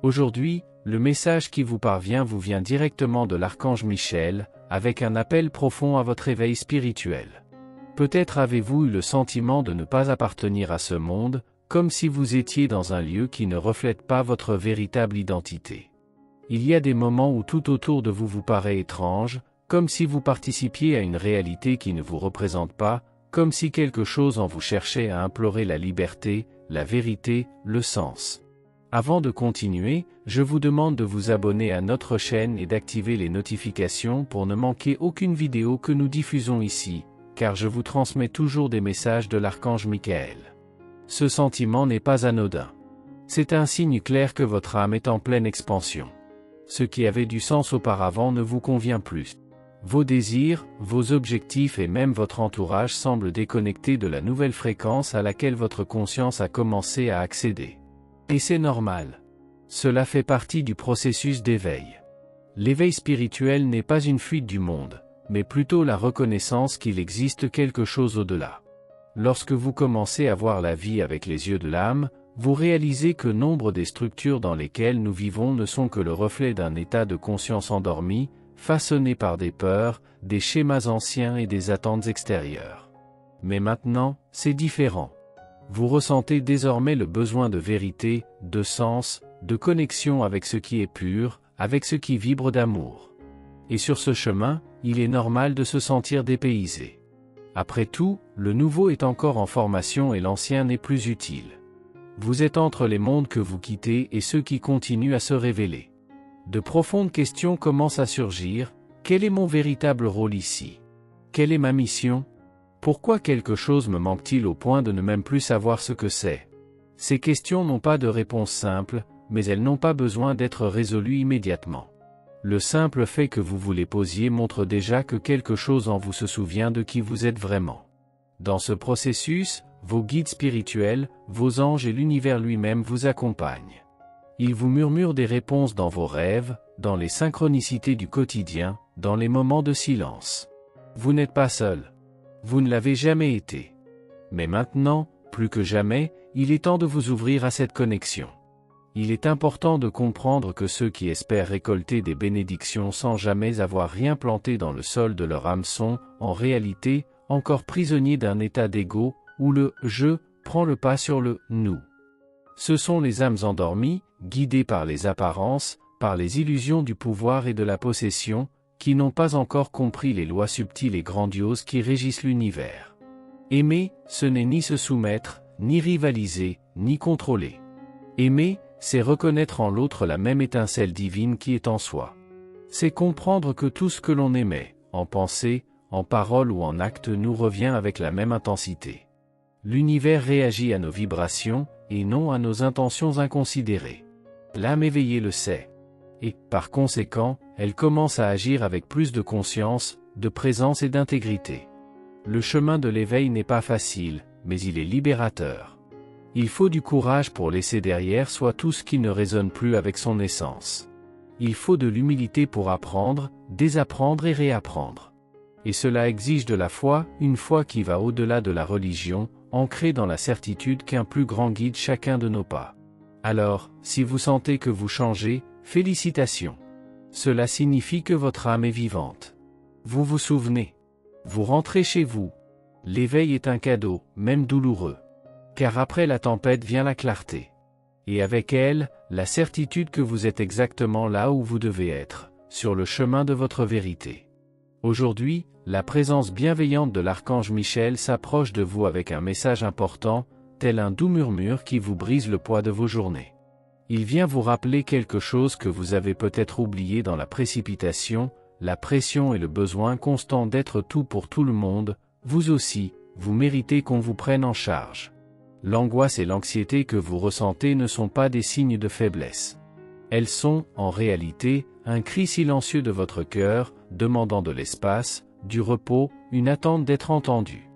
Aujourd'hui, le message qui vous parvient vous vient directement de l'archange Michel, avec un appel profond à votre éveil spirituel. Peut-être avez-vous eu le sentiment de ne pas appartenir à ce monde, comme si vous étiez dans un lieu qui ne reflète pas votre véritable identité. Il y a des moments où tout autour de vous paraît étrange, comme si vous participiez à une réalité qui ne vous représente pas, comme si quelque chose en vous cherchait à implorer la liberté, la vérité, le sens. Avant de continuer, je vous demande de vous abonner à notre chaîne et d'activer les notifications pour ne manquer aucune vidéo que nous diffusons ici, car je vous transmets toujours des messages de l'archange Michael. Ce sentiment n'est pas anodin. C'est un signe clair que votre âme est en pleine expansion. Ce qui avait du sens auparavant ne vous convient plus. Vos désirs, vos objectifs et même votre entourage semblent déconnectés de la nouvelle fréquence à laquelle votre conscience a commencé à accéder. Et c'est normal. Cela fait partie du processus d'éveil. L'éveil spirituel n'est pas une fuite du monde, mais plutôt la reconnaissance qu'il existe quelque chose au-delà. Lorsque vous commencez à voir la vie avec les yeux de l'âme, vous réalisez que nombre des structures dans lesquelles nous vivons ne sont que le reflet d'un état de conscience endormi, façonné par des peurs, des schémas anciens et des attentes extérieures. Mais maintenant, c'est différent. Vous ressentez désormais le besoin de vérité, de sens, de connexion avec ce qui est pur, avec ce qui vibre d'amour. Et sur ce chemin, il est normal de se sentir dépaysé. Après tout, le nouveau est encore en formation et l'ancien n'est plus utile. Vous êtes entre les mondes que vous quittez et ceux qui continuent à se révéler. De profondes questions commencent à surgir. Quel est mon véritable rôle ici? Quelle est ma mission? Pourquoi quelque chose me manque-t-il au point de ne même plus savoir ce que c'est? Ces questions n'ont pas de réponse simple, mais elles n'ont pas besoin d'être résolues immédiatement. Le simple fait que vous vous les posiez montre déjà que quelque chose en vous se souvient de qui vous êtes vraiment. Dans ce processus, vos guides spirituels, vos anges et l'univers lui-même vous accompagnent. Ils vous murmurent des réponses dans vos rêves, dans les synchronicités du quotidien, dans les moments de silence. Vous n'êtes pas seul. Vous ne l'avez jamais été. Mais maintenant, plus que jamais, il est temps de vous ouvrir à cette connexion. Il est important de comprendre que ceux qui espèrent récolter des bénédictions sans jamais avoir rien planté dans le sol de leur âme sont, en réalité, encore prisonniers d'un état d'ego, où le « je » prend le pas sur le « nous ». Ce sont les âmes endormies, guidées par les apparences, par les illusions du pouvoir et de la possession, qui n'ont pas encore compris les lois subtiles et grandioses qui régissent l'univers. Aimer, ce n'est ni se soumettre, ni rivaliser, ni contrôler. Aimer, c'est reconnaître en l'autre la même étincelle divine qui est en soi. C'est comprendre que tout ce que l'on émet, en pensée, en parole ou en acte nous revient avec la même intensité. L'univers réagit à nos vibrations, et non à nos intentions inconsidérées. L'âme éveillée le sait. Et, par conséquent, elle commence à agir avec plus de conscience, de présence et d'intégrité. Le chemin de l'éveil n'est pas facile, mais il est libérateur. Il faut du courage pour laisser derrière soi tout ce qui ne résonne plus avec son essence. Il faut de l'humilité pour apprendre, désapprendre et réapprendre. Et cela exige de la foi, une foi qui va au-delà de la religion, ancrée dans la certitude qu'un plus grand guide chacun de nos pas. Alors, si vous sentez que vous changez, félicitations. Cela signifie que votre âme est vivante. Vous vous souvenez. Vous rentrez chez vous. L'éveil est un cadeau, même douloureux. Car après la tempête vient la clarté. Et avec elle, la certitude que vous êtes exactement là où vous devez être, sur le chemin de votre vérité. Aujourd'hui, la présence bienveillante de l'archange Michel s'approche de vous avec un message important, tel un doux murmure qui vous brise le poids de vos journées. Il vient vous rappeler quelque chose que vous avez peut-être oublié dans la précipitation, la pression et le besoin constant d'être tout pour tout le monde. Vous aussi, vous méritez qu'on vous prenne en charge. L'angoisse et l'anxiété que vous ressentez ne sont pas des signes de faiblesse. Elles sont, en réalité, un cri silencieux de votre cœur, demandant de l'espace, du repos, une attente d'être entendu.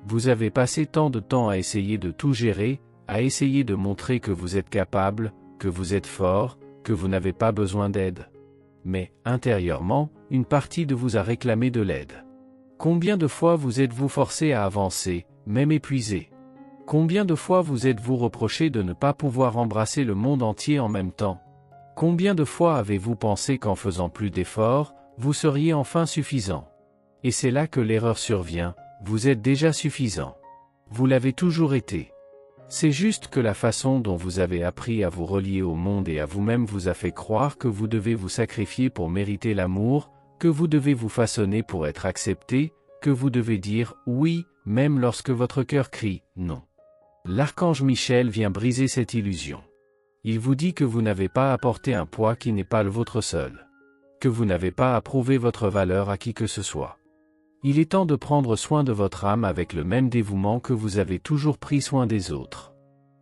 Vous avez passé tant de temps à essayer de tout gérer, à essayer de montrer que vous êtes capable, que vous êtes fort, que vous n'avez pas besoin d'aide. Mais, intérieurement, une partie de vous a réclamé de l'aide. Combien de fois vous êtes-vous forcé à avancer, même épuisé? Combien de fois vous êtes-vous reproché de ne pas pouvoir embrasser le monde entier en même temps? Combien de fois avez-vous pensé qu'en faisant plus d'efforts, vous seriez enfin suffisant? Et c'est là que l'erreur survient, vous êtes déjà suffisant. Vous l'avez toujours été. C'est juste que la façon dont vous avez appris à vous relier au monde et à vous-même vous a fait croire que vous devez vous sacrifier pour mériter l'amour, que vous devez vous façonner pour être accepté, que vous devez dire « oui » même lorsque votre cœur crie « non ». L'archange Michel vient briser cette illusion. Il vous dit que vous n'avez pas à porter un poids qui n'est pas le vôtre seul. Que vous n'avez pas à prouver votre valeur à qui que ce soit. Il est temps de prendre soin de votre âme avec le même dévouement que vous avez toujours pris soin des autres.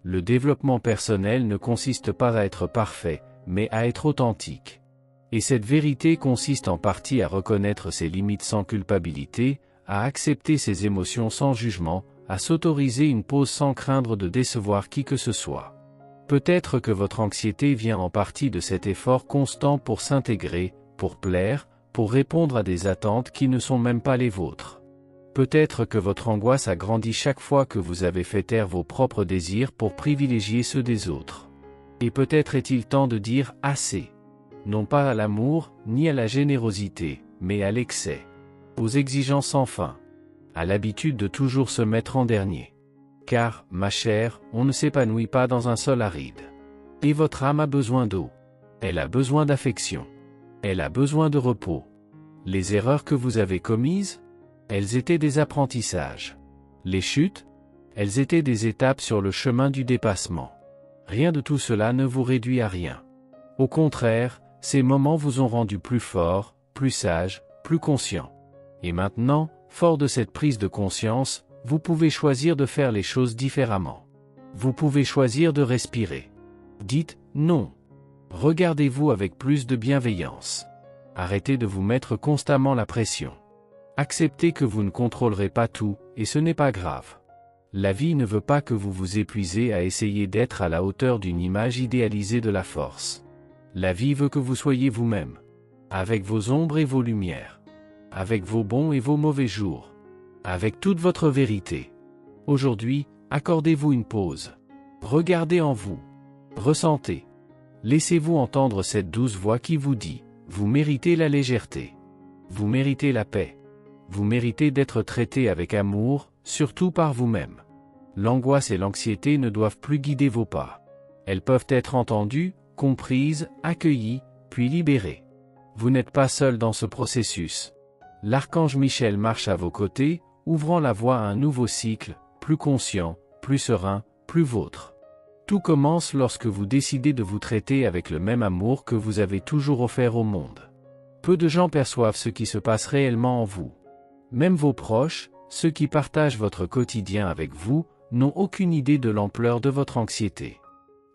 Le développement personnel ne consiste pas à être parfait, mais à être authentique. Et cette vérité consiste en partie à reconnaître ses limites sans culpabilité, à accepter ses émotions sans jugement, à s'autoriser une pause sans craindre de décevoir qui que ce soit. Peut-être que votre anxiété vient en partie de cet effort constant pour s'intégrer, pour plaire, pour répondre à des attentes qui ne sont même pas les vôtres. Peut-être que votre angoisse a grandi chaque fois que vous avez fait taire vos propres désirs pour privilégier ceux des autres. Et peut-être est-il temps de dire « assez ». Non pas à l'amour, ni à la générosité, mais à l'excès. Aux exigences sans fin. À l'habitude de toujours se mettre en dernier. Car, ma chère, on ne s'épanouit pas dans un sol aride. Et votre âme a besoin d'eau. Elle a besoin d'affection. Elle a besoin de repos. Les erreurs que vous avez commises? Elles étaient des apprentissages. Les chutes? Elles étaient des étapes sur le chemin du dépassement. Rien de tout cela ne vous réduit à rien. Au contraire, ces moments vous ont rendu plus fort, plus sage, plus conscient. Et maintenant, fort de cette prise de conscience, vous pouvez choisir de faire les choses différemment. Vous pouvez choisir de respirer. Dites « non ». Regardez-vous avec plus de bienveillance. Arrêtez de vous mettre constamment la pression. Acceptez que vous ne contrôlerez pas tout, et ce n'est pas grave. La vie ne veut pas que vous vous épuisez à essayer d'être à la hauteur d'une image idéalisée de la force. La vie veut que vous soyez vous-même. Avec vos ombres et vos lumières. Avec vos bons et vos mauvais jours. Avec toute votre vérité. Aujourd'hui, accordez-vous une pause. Regardez en vous. Ressentez. Laissez-vous entendre cette douce voix qui vous dit « Vous méritez la légèreté. Vous méritez la paix. Vous méritez d'être traité avec amour, surtout par vous-même. » L'angoisse et l'anxiété ne doivent plus guider vos pas. Elles peuvent être entendues, comprises, accueillies, puis libérées. Vous n'êtes pas seul dans ce processus. L'archange Michel marche à vos côtés, ouvrant la voie à un nouveau cycle, plus conscient, plus serein, plus vôtre. Tout commence lorsque vous décidez de vous traiter avec le même amour que vous avez toujours offert au monde. Peu de gens perçoivent ce qui se passe réellement en vous. Même vos proches, ceux qui partagent votre quotidien avec vous, n'ont aucune idée de l'ampleur de votre anxiété.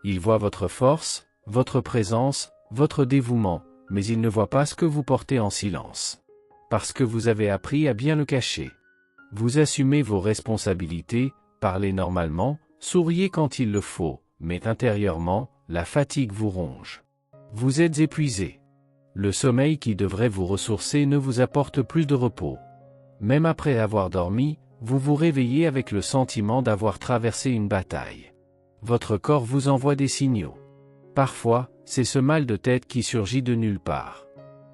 Ils voient votre force, votre présence, votre dévouement, mais ils ne voient pas ce que vous portez en silence. Parce que vous avez appris à bien le cacher. Vous assumez vos responsabilités, parlez normalement, souriez quand il le faut, mais intérieurement, la fatigue vous ronge. Vous êtes épuisé. Le sommeil qui devrait vous ressourcer ne vous apporte plus de repos. Même après avoir dormi, vous vous réveillez avec le sentiment d'avoir traversé une bataille. Votre corps vous envoie des signaux. Parfois, c'est ce mal de tête qui surgit de nulle part.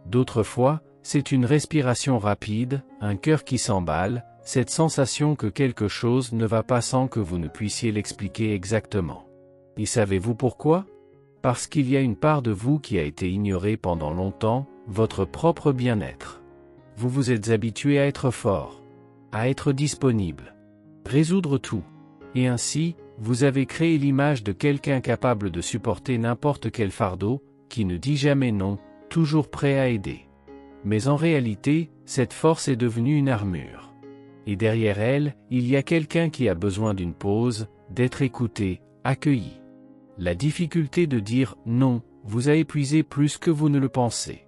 D'autres fois, c'est une respiration rapide, un cœur qui s'emballe, cette sensation que quelque chose ne va pas sans que vous ne puissiez l'expliquer exactement. Et savez-vous pourquoi? Parce qu'il y a une part de vous qui a été ignorée pendant longtemps, votre propre bien-être. Vous vous êtes habitué à être fort, à être disponible, résoudre tout. Et ainsi, vous avez créé l'image de quelqu'un capable de supporter n'importe quel fardeau, qui ne dit jamais non, toujours prêt à aider. Mais en réalité, cette force est devenue une armure. Et derrière elle, il y a quelqu'un qui a besoin d'une pause, d'être écouté, accueilli. La difficulté de dire « non » vous a épuisé plus que vous ne le pensez.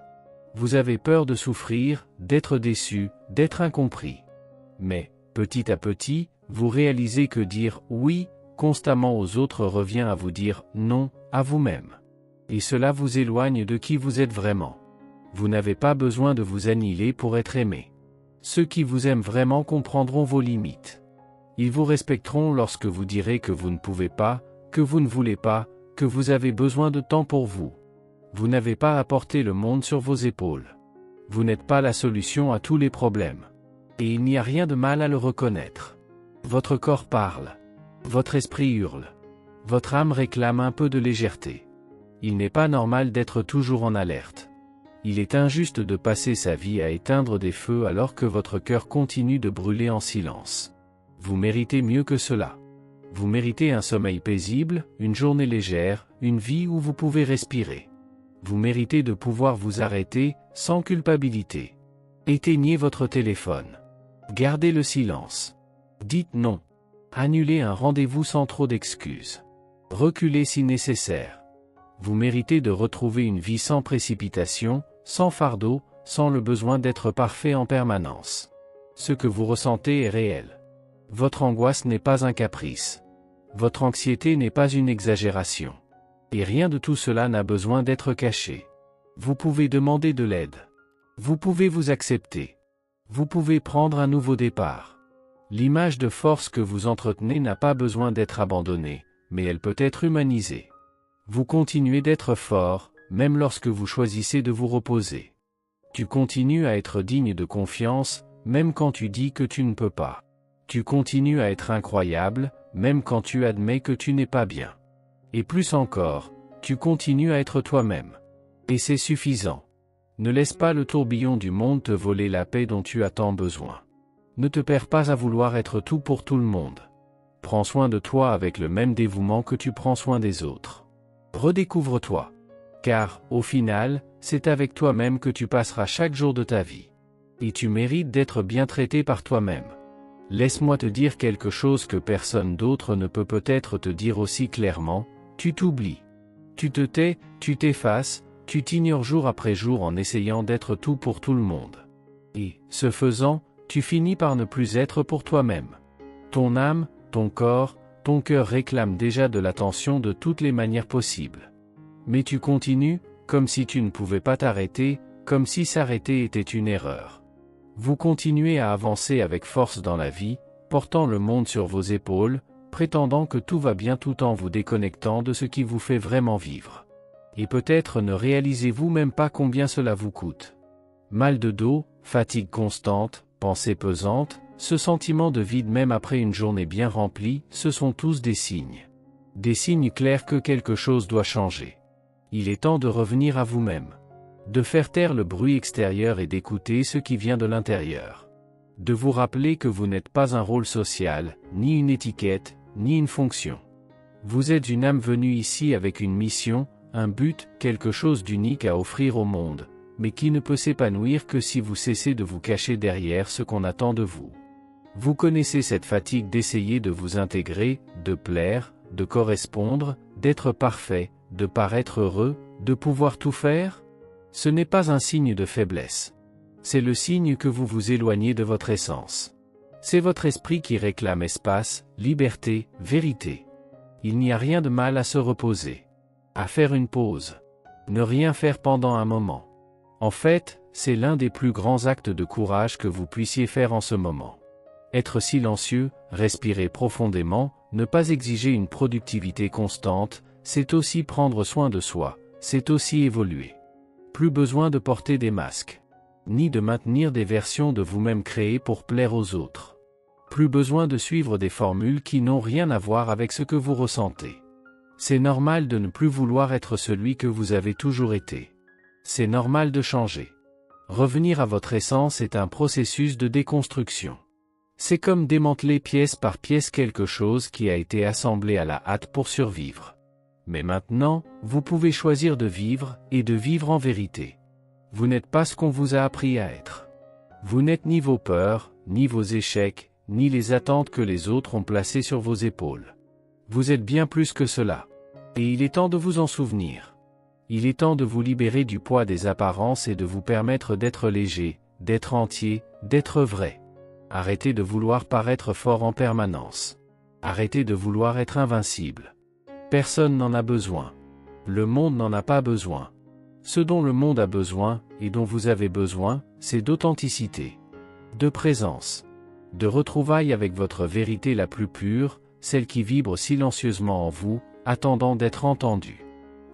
Vous avez peur de souffrir, d'être déçu, d'être incompris. Mais, petit à petit, vous réalisez que dire « oui » constamment aux autres revient à vous dire « non » à vous-même. Et cela vous éloigne de qui vous êtes vraiment. Vous n'avez pas besoin de vous annihiler pour être aimé. Ceux qui vous aiment vraiment comprendront vos limites. Ils vous respecteront lorsque vous direz que vous ne pouvez pas, que vous ne voulez pas, que vous avez besoin de temps pour vous. Vous n'avez pas à porter le monde sur vos épaules. Vous n'êtes pas la solution à tous les problèmes. Et il n'y a rien de mal à le reconnaître. Votre corps parle. Votre esprit hurle. Votre âme réclame un peu de légèreté. Il n'est pas normal d'être toujours en alerte. Il est injuste de passer sa vie à éteindre des feux alors que votre cœur continue de brûler en silence. Vous méritez mieux que cela. Vous méritez un sommeil paisible, une journée légère, une vie où vous pouvez respirer. Vous méritez de pouvoir vous arrêter, sans culpabilité. Éteignez votre téléphone. Gardez le silence. Dites non. Annulez un rendez-vous sans trop d'excuses. Reculez si nécessaire. Vous méritez de retrouver une vie sans précipitation, sans fardeau, sans le besoin d'être parfait en permanence. Ce que vous ressentez est réel. Votre angoisse n'est pas un caprice. Votre anxiété n'est pas une exagération. Et rien de tout cela n'a besoin d'être caché. Vous pouvez demander de l'aide. Vous pouvez vous accepter. Vous pouvez prendre un nouveau départ. L'image de force que vous entretenez n'a pas besoin d'être abandonnée, mais elle peut être humanisée. Vous continuez d'être fort, même lorsque vous choisissez de vous reposer. Tu continues à être digne de confiance, même quand tu dis que tu ne peux pas. Tu continues à être incroyable, même quand tu admets que tu n'es pas bien. Et plus encore, tu continues à être toi-même. Et c'est suffisant. Ne laisse pas le tourbillon du monde te voler la paix dont tu as tant besoin. Ne te perds pas à vouloir être tout pour tout le monde. Prends soin de toi avec le même dévouement que tu prends soin des autres. Redécouvre-toi. Car, au final, c'est avec toi-même que tu passeras chaque jour de ta vie. Et tu mérites d'être bien traité par toi-même. Laisse-moi te dire quelque chose que personne d'autre ne peut peut-être te dire aussi clairement, tu t'oublies. Tu te tais, tu t'effaces, tu t'ignores jour après jour en essayant d'être tout pour tout le monde. Et, ce faisant, tu finis par ne plus être pour toi-même. Ton âme, ton corps, ton cœur réclament déjà de l'attention de toutes les manières possibles. Mais tu continues, comme si tu ne pouvais pas t'arrêter, comme si s'arrêter était une erreur. Vous continuez à avancer avec force dans la vie, portant le monde sur vos épaules, prétendant que tout va bien tout en vous déconnectant de ce qui vous fait vraiment vivre. Et peut-être ne réalisez-vous même pas combien cela vous coûte. Mal de dos, fatigue constante, pensées pesantes, ce sentiment de vide même après une journée bien remplie, ce sont tous des signes. Des signes clairs que quelque chose doit changer. Il est temps de revenir à vous-même. De faire taire le bruit extérieur et d'écouter ce qui vient de l'intérieur. De vous rappeler que vous n'êtes pas un rôle social, ni une étiquette, ni une fonction. Vous êtes une âme venue ici avec une mission, un but, quelque chose d'unique à offrir au monde, mais qui ne peut s'épanouir que si vous cessez de vous cacher derrière ce qu'on attend de vous. Vous connaissez cette fatigue d'essayer de vous intégrer, de plaire, de correspondre, d'être parfait, de paraître heureux, de pouvoir tout faire? Ce n'est pas un signe de faiblesse. C'est le signe que vous vous éloignez de votre essence. C'est votre esprit qui réclame espace, liberté, vérité. Il n'y a rien de mal à se reposer. À faire une pause. Ne rien faire pendant un moment. En fait, c'est l'un des plus grands actes de courage que vous puissiez faire en ce moment. Être silencieux, respirer profondément, ne pas exiger une productivité constante, c'est aussi prendre soin de soi, c'est aussi évoluer. Plus besoin de porter des masques. Ni de maintenir des versions de vous-même créées pour plaire aux autres. Plus besoin de suivre des formules qui n'ont rien à voir avec ce que vous ressentez. C'est normal de ne plus vouloir être celui que vous avez toujours été. C'est normal de changer. Revenir à votre essence est un processus de déconstruction. C'est comme démanteler pièce par pièce quelque chose qui a été assemblé à la hâte pour survivre. Mais maintenant, vous pouvez choisir de vivre, et de vivre en vérité. Vous n'êtes pas ce qu'on vous a appris à être. Vous n'êtes ni vos peurs, ni vos échecs, ni les attentes que les autres ont placées sur vos épaules. Vous êtes bien plus que cela. Et il est temps de vous en souvenir. Il est temps de vous libérer du poids des apparences et de vous permettre d'être léger, d'être entier, d'être vrai. Arrêtez de vouloir paraître fort en permanence. Arrêtez de vouloir être invincible. Personne n'en a besoin. Le monde n'en a pas besoin. Ce dont le monde a besoin, et dont vous avez besoin, c'est d'authenticité, de présence, de retrouvailles avec votre vérité la plus pure, celle qui vibre silencieusement en vous, attendant d'être entendue.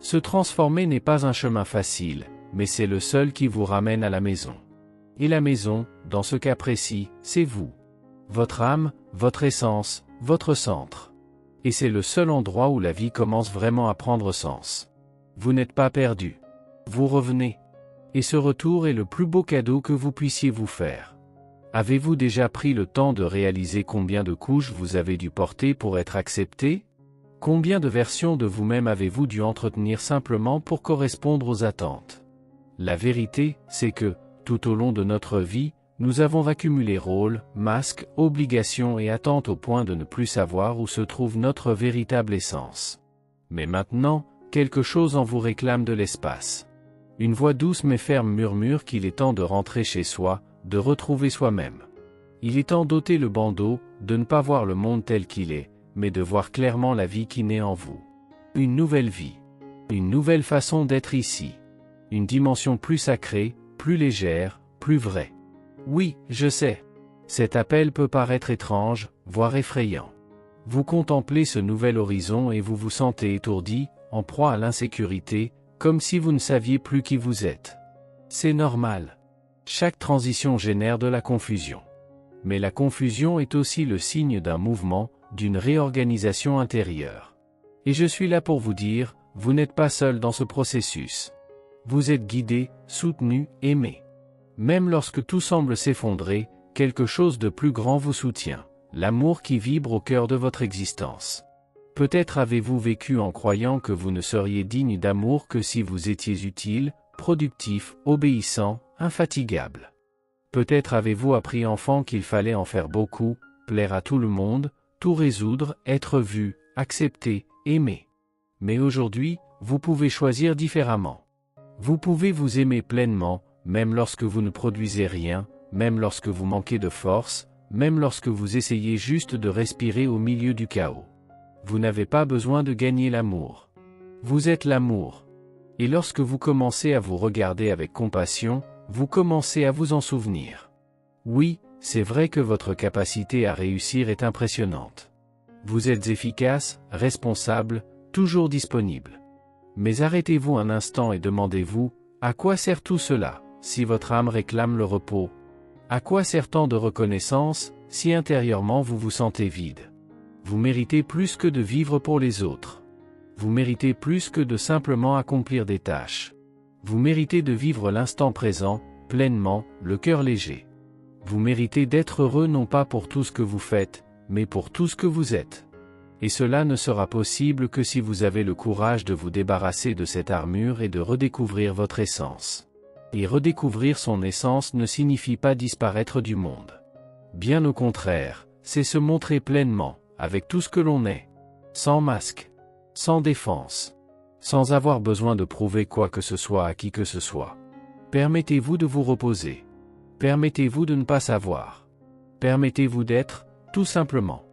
Se transformer n'est pas un chemin facile, mais c'est le seul qui vous ramène à la maison. Et la maison, dans ce cas précis, c'est vous. Votre âme, votre essence, votre centre. Et c'est le seul endroit où la vie commence vraiment à prendre sens. Vous n'êtes pas perdu. Vous revenez. Et ce retour est le plus beau cadeau que vous puissiez vous faire. Avez-vous déjà pris le temps de réaliser combien de couches vous avez dû porter pour être accepté? Combien de versions de vous-même avez-vous dû entretenir simplement pour correspondre aux attentes? La vérité, c'est que, tout au long de notre vie, nous avons accumulé rôles, masques, obligations et attentes au point de ne plus savoir où se trouve notre véritable essence. Mais maintenant, quelque chose en vous réclame de l'espace. Une voix douce mais ferme murmure qu'il est temps de rentrer chez soi, de retrouver soi-même. Il est temps d'ôter le bandeau, de ne pas voir le monde tel qu'il est, mais de voir clairement la vie qui naît en vous. Une nouvelle vie. Une nouvelle façon d'être ici. Une dimension plus sacrée, plus légère, plus vraie. Oui, je sais. Cet appel peut paraître étrange, voire effrayant. Vous contemplez ce nouvel horizon et vous vous sentez étourdi, en proie à l'insécurité, comme si vous ne saviez plus qui vous êtes. C'est normal. Chaque transition génère de la confusion. Mais la confusion est aussi le signe d'un mouvement, d'une réorganisation intérieure. Et je suis là pour vous dire, vous n'êtes pas seul dans ce processus. Vous êtes guidé, soutenu, aimé. Même lorsque tout semble s'effondrer, quelque chose de plus grand vous soutient, l'amour qui vibre au cœur de votre existence. Peut-être avez-vous vécu en croyant que vous ne seriez digne d'amour que si vous étiez utile, productif, obéissant, infatigable. Peut-être avez-vous appris enfant qu'il fallait en faire beaucoup, plaire à tout le monde, tout résoudre, être vu, accepté, aimé. Mais aujourd'hui, vous pouvez choisir différemment. Vous pouvez vous aimer pleinement, même lorsque vous ne produisez rien, même lorsque vous manquez de force, même lorsque vous essayez juste de respirer au milieu du chaos. Vous n'avez pas besoin de gagner l'amour. Vous êtes l'amour. Et lorsque vous commencez à vous regarder avec compassion, vous commencez à vous en souvenir. Oui, c'est vrai que votre capacité à réussir est impressionnante. Vous êtes efficace, responsable, toujours disponible. Mais arrêtez-vous un instant et demandez-vous, à quoi sert tout cela, si votre âme réclame le repos? À quoi sert tant de reconnaissance, si intérieurement vous vous sentez vide? Vous méritez plus que de vivre pour les autres. Vous méritez plus que de simplement accomplir des tâches. Vous méritez de vivre l'instant présent, pleinement, le cœur léger. Vous méritez d'être heureux non pas pour tout ce que vous faites, mais pour tout ce que vous êtes. Et cela ne sera possible que si vous avez le courage de vous débarrasser de cette armure et de redécouvrir votre essence. Et redécouvrir son essence ne signifie pas disparaître du monde. Bien au contraire, c'est se montrer pleinement, avec tout ce que l'on est. Sans masque. Sans défense. Sans avoir besoin de prouver quoi que ce soit à qui que ce soit. Permettez-vous de vous reposer. Permettez-vous de ne pas savoir. Permettez-vous d'être, tout simplement.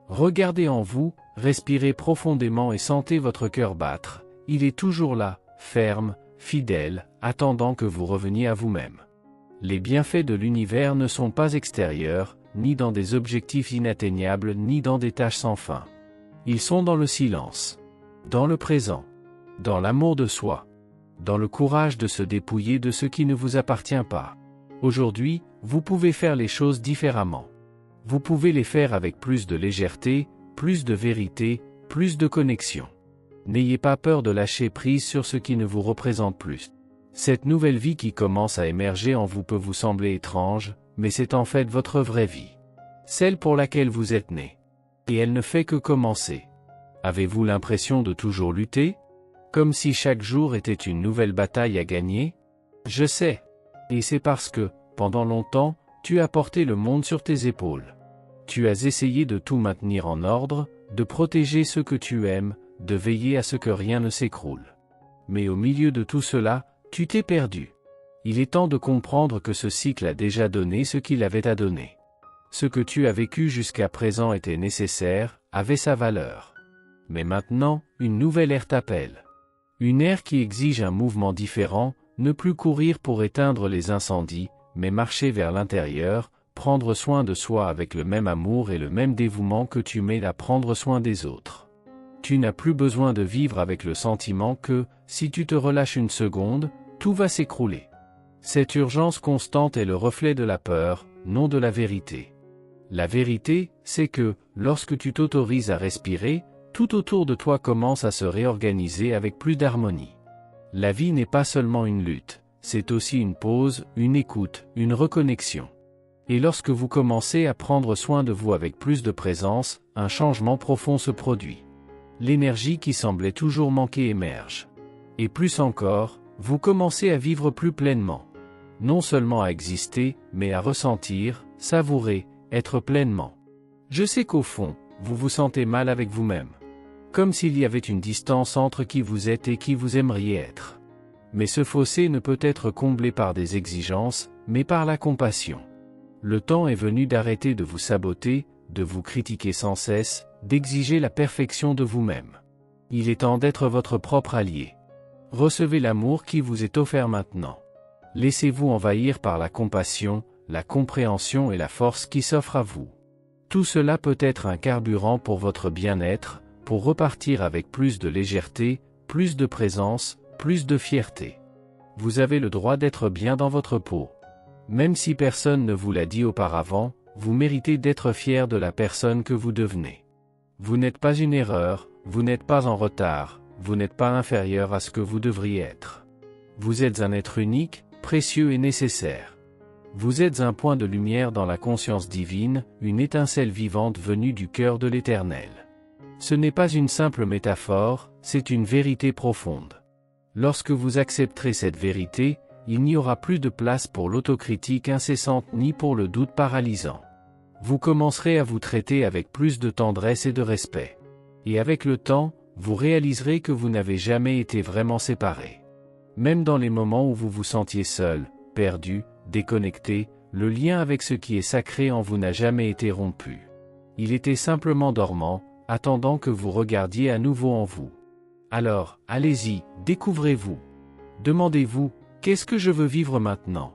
Regardez en vous, respirez profondément et sentez votre cœur battre. Il est toujours là, ferme, fidèle, attendant que vous reveniez à vous-même. Les bienfaits de l'univers ne sont pas extérieurs, ni dans des objectifs inatteignables, ni dans des tâches sans fin. Ils sont dans le silence. Dans le présent. Dans l'amour de soi. Dans le courage de se dépouiller de ce qui ne vous appartient pas. Aujourd'hui, vous pouvez faire les choses différemment. Vous pouvez les faire avec plus de légèreté, plus de vérité, plus de connexion. N'ayez pas peur de lâcher prise sur ce qui ne vous représente plus. Cette nouvelle vie qui commence à émerger en vous peut vous sembler étrange, mais c'est en fait votre vraie vie. Celle pour laquelle vous êtes né. Et elle ne fait que commencer. Avez-vous l'impression de toujours lutter? Comme si chaque jour était une nouvelle bataille à gagner? Je sais. Et c'est parce que, pendant longtemps, tu as porté le monde sur tes épaules. Tu as essayé de tout maintenir en ordre, de protéger ce que tu aimes, de veiller à ce que rien ne s'écroule. Mais au milieu de tout cela, tu t'es perdu. Il est temps de comprendre que ce cycle a déjà donné ce qu'il avait à donner. Ce que tu as vécu jusqu'à présent était nécessaire, avait sa valeur. Mais maintenant, une nouvelle ère t'appelle. Une ère qui exige un mouvement différent, ne plus courir pour éteindre les incendies, mais marcher vers l'intérieur, prendre soin de soi avec le même amour et le même dévouement que tu mets à prendre soin des autres. Tu n'as plus besoin de vivre avec le sentiment que, si tu te relâches une seconde, tout va s'écrouler. Cette urgence constante est le reflet de la peur, non de la vérité. La vérité, c'est que, lorsque tu t'autorises à respirer, tout autour de toi commence à se réorganiser avec plus d'harmonie. La vie n'est pas seulement une lutte, c'est aussi une pause, une écoute, une reconnexion. Et lorsque vous commencez à prendre soin de vous avec plus de présence, un changement profond se produit. L'énergie qui semblait toujours manquer émerge. Et plus encore, vous commencez à vivre plus pleinement. Non seulement à exister, mais à ressentir, savourer, être pleinement. Je sais qu'au fond, vous vous sentez mal avec vous-même. Comme s'il y avait une distance entre qui vous êtes et qui vous aimeriez être. Mais ce fossé ne peut être comblé par des exigences, mais par la compassion. Le temps est venu d'arrêter de vous saboter, de vous critiquer sans cesse, d'exiger la perfection de vous-même. Il est temps d'être votre propre allié. Recevez l'amour qui vous est offert maintenant. Laissez-vous envahir par la compassion, la compréhension et la force qui s'offrent à vous. Tout cela peut être un carburant pour votre bien-être, pour repartir avec plus de légèreté, plus de présence, plus de fierté. Vous avez le droit d'être bien dans votre peau. Même si personne ne vous l'a dit auparavant, vous méritez d'être fier de la personne que vous devenez. Vous n'êtes pas une erreur, vous n'êtes pas en retard, vous n'êtes pas inférieur à ce que vous devriez être. Vous êtes un être unique, précieux et nécessaire. Vous êtes un point de lumière dans la conscience divine, une étincelle vivante venue du cœur de l'Éternel. Ce n'est pas une simple métaphore, c'est une vérité profonde. Lorsque vous accepterez cette vérité, il n'y aura plus de place pour l'autocritique incessante ni pour le doute paralysant. Vous commencerez à vous traiter avec plus de tendresse et de respect. Et avec le temps, vous réaliserez que vous n'avez jamais été vraiment séparés. Même dans les moments où vous vous sentiez seul, perdu, déconnecté, le lien avec ce qui est sacré en vous n'a jamais été rompu. Il était simplement dormant, attendant que vous regardiez à nouveau en vous. Alors, allez-y, découvrez-vous. Demandez-vous, qu'est-ce que je veux vivre maintenant?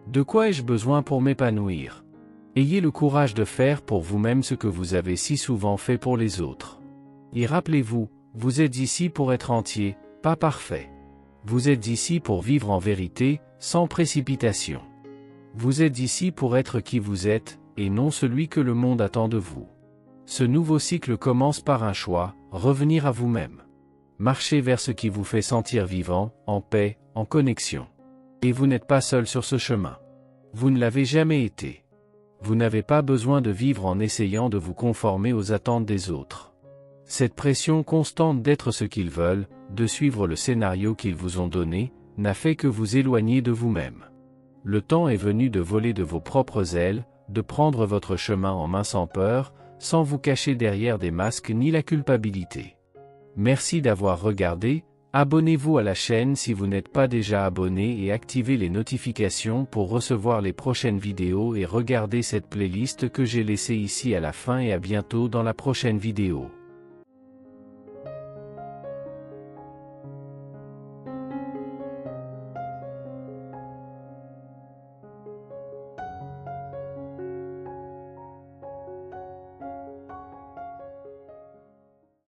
De quoi ai-je besoin pour m'épanouir? Ayez le courage de faire pour vous-même ce que vous avez si souvent fait pour les autres. Et rappelez-vous, vous êtes ici pour être entier, pas parfait. Vous êtes ici pour vivre en vérité, sans précipitation. Vous êtes ici pour être qui vous êtes, et non celui que le monde attend de vous. Ce nouveau cycle commence par un choix, revenir à vous-même. Marchez vers ce qui vous fait sentir vivant, en paix, en connexion. Et vous n'êtes pas seul sur ce chemin. Vous ne l'avez jamais été. Vous n'avez pas besoin de vivre en essayant de vous conformer aux attentes des autres. Cette pression constante d'être ce qu'ils veulent, de suivre le scénario qu'ils vous ont donné, n'a fait que vous éloigner de vous-même. Le temps est venu de voler de vos propres ailes, de prendre votre chemin en main sans peur, sans vous cacher derrière des masques ni la culpabilité. Merci d'avoir regardé, abonnez-vous à la chaîne si vous n'êtes pas déjà abonné et activez les notifications pour recevoir les prochaines vidéos et regardez cette playlist que j'ai laissée ici à la fin et à bientôt dans la prochaine vidéo.